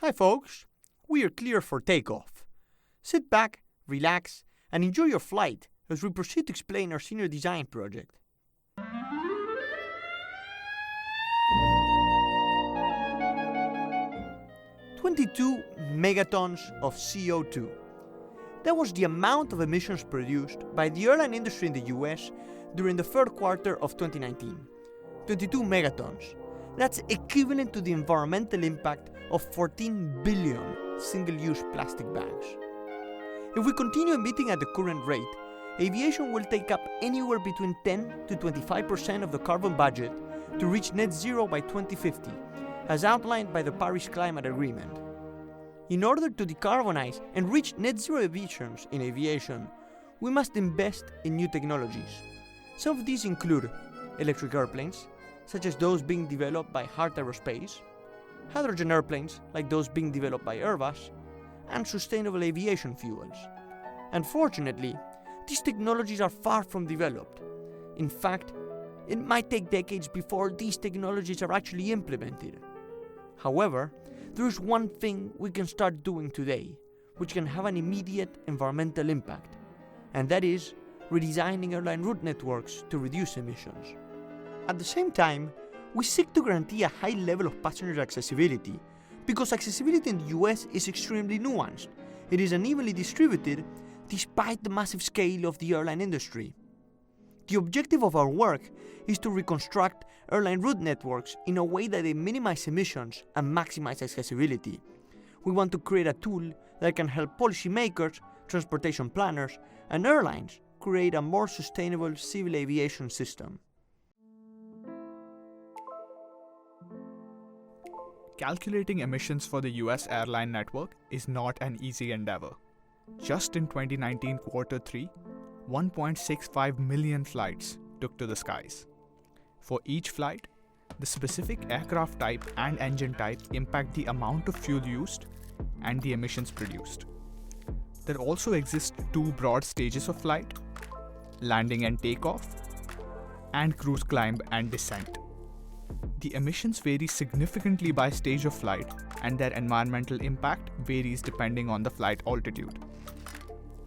Hi folks, we are clear for takeoff. Sit back, relax, and enjoy your flight as we proceed to explain our senior design project. "22 megatons of CO2. That was the amount of emissions produced by the airline industry in the US during the third quarter of 2019. 22 megatons. That's equivalent to the environmental impact of 14 billion single-use plastic bags. If we continue emitting at the current rate, aviation will take up anywhere between 10 to 25% of the carbon budget to reach net zero by 2050, as outlined by the Paris Climate Agreement. In order to decarbonize and reach net zero emissions in aviation, we must invest in new technologies. Some of these include electric airplanes, such as those being developed by Heart Aerospace, hydrogen airplanes like those being developed by Airbus, and sustainable aviation fuels. Unfortunately, these technologies are far from developed. In fact, it might take decades before these technologies are actually implemented. However, there is one thing we can start doing today, which can have an immediate environmental impact, and that is redesigning airline route networks to reduce emissions. At the same time, we seek to guarantee a high level of passenger accessibility, because accessibility in the US is extremely nuanced. It is unevenly distributed despite the massive scale of the airline industry. The objective of our work is to reconstruct airline route networks in a way that they minimize emissions and maximize accessibility. We want to create a tool that can help policymakers, transportation planners, and airlines create a more sustainable civil aviation system. Calculating emissions for the US airline network is not an easy endeavor. Just in 2019 quarter 3, 1.65 million flights took to the skies. For each flight, the specific aircraft type and engine type impact the amount of fuel used and the emissions produced. There also exist two broad stages of flight: landing and takeoff, and cruise climb and descent. The emissions vary significantly by stage of flight, and their environmental impact varies depending on the flight altitude.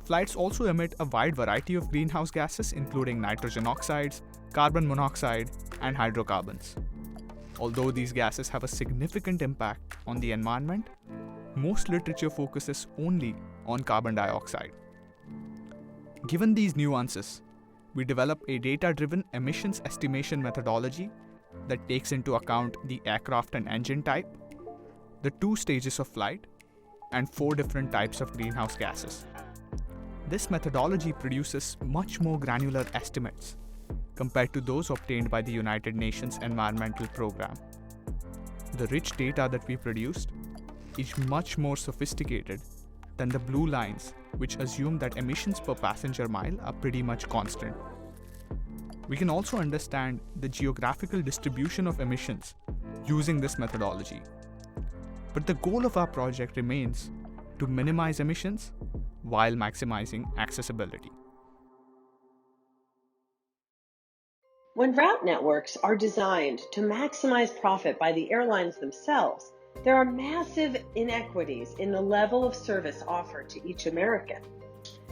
Flights also emit a wide variety of greenhouse gases, including nitrogen oxides, carbon monoxide, and hydrocarbons. Although these gases have a significant impact on the environment, most literature focuses only on carbon dioxide. Given these nuances, we develop a data-driven emissions estimation methodology that takes into account the aircraft and engine type, the two stages of flight, and 4 different types of greenhouse gases. This methodology produces much more granular estimates compared to those obtained by the United Nations Environmental Programme. The rich data that we produced is much more sophisticated than the blue lines, which assume that emissions per passenger mile are pretty much constant. We can also understand the geographical distribution of emissions using this methodology. But the goal of our project remains to minimize emissions while maximizing accessibility. When route networks are designed to maximize profit by the airlines themselves, there are massive inequities in the level of service offered to each American.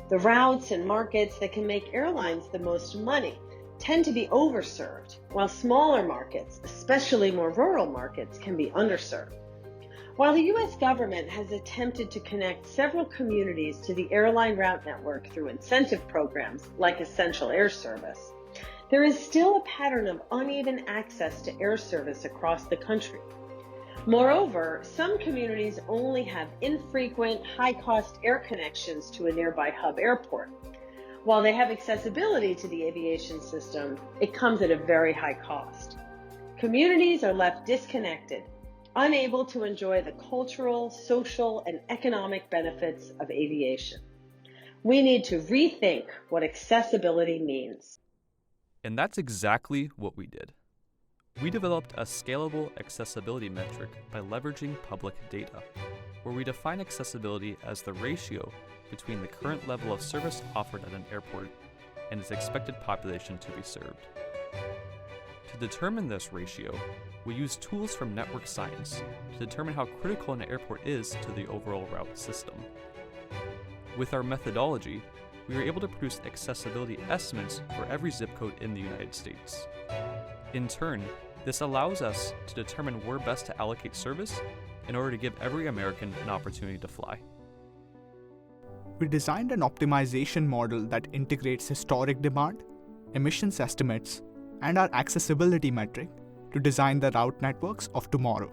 The routes and markets that can make airlines the most money tend to be overserved, while smaller markets, especially more rural markets, can be underserved. While the U.S. government has attempted to connect several communities to the airline route network through incentive programs like Essential Air Service, there is still a pattern of uneven access to air service across the country. Moreover, some communities only have infrequent, high-cost air connections to a nearby hub airport. While they have accessibility to the aviation system, it comes at a very high cost. Communities are left disconnected, unable to enjoy the cultural, social, and economic benefits of aviation. We need to rethink what accessibility means. And that's exactly what we did. We developed a scalable accessibility metric by leveraging public data, where we define accessibility as the ratio between the current level of service offered at an airport and its expected population to be served. To determine this ratio, we use tools from network science to determine how critical an airport is to the overall route system. With our methodology, we were able to produce accessibility estimates for every zip code in the United States. In turn, this allows us to determine where best to allocate service in order to give every American an opportunity to fly. We designed an optimization model that integrates historic demand, emissions estimates, and our accessibility metric to design the route networks of tomorrow.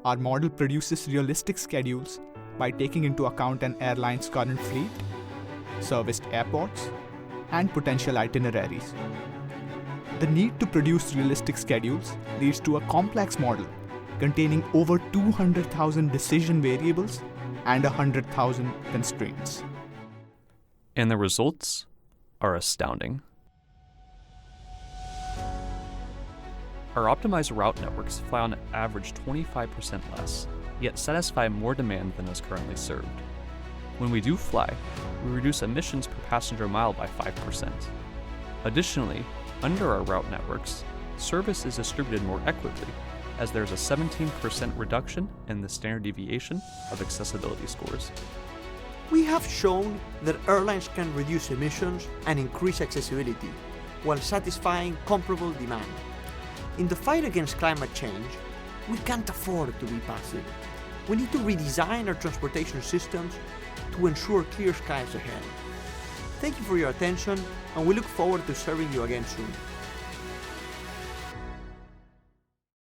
Our model produces realistic schedules by taking into account an airline's current fleet, serviced airports, and potential itineraries. The need to produce realistic schedules leads to a complex model containing over 200,000 decision variables and 100,000 constraints. And the results are astounding. Our optimized route networks fly on average 25% less, yet satisfy more demand than is currently served. When we do fly, we reduce emissions per passenger mile by 5%. Additionally, under our route networks, service is distributed more equitably, as there's a 17% reduction in the standard deviation of accessibility scores. We have shown that airlines can reduce emissions and increase accessibility while satisfying comparable demand. In the fight against climate change, we can't afford to be passive. We need to redesign our transportation systems to ensure clear skies ahead. Thank you for your attention, and we look forward to serving you again soon.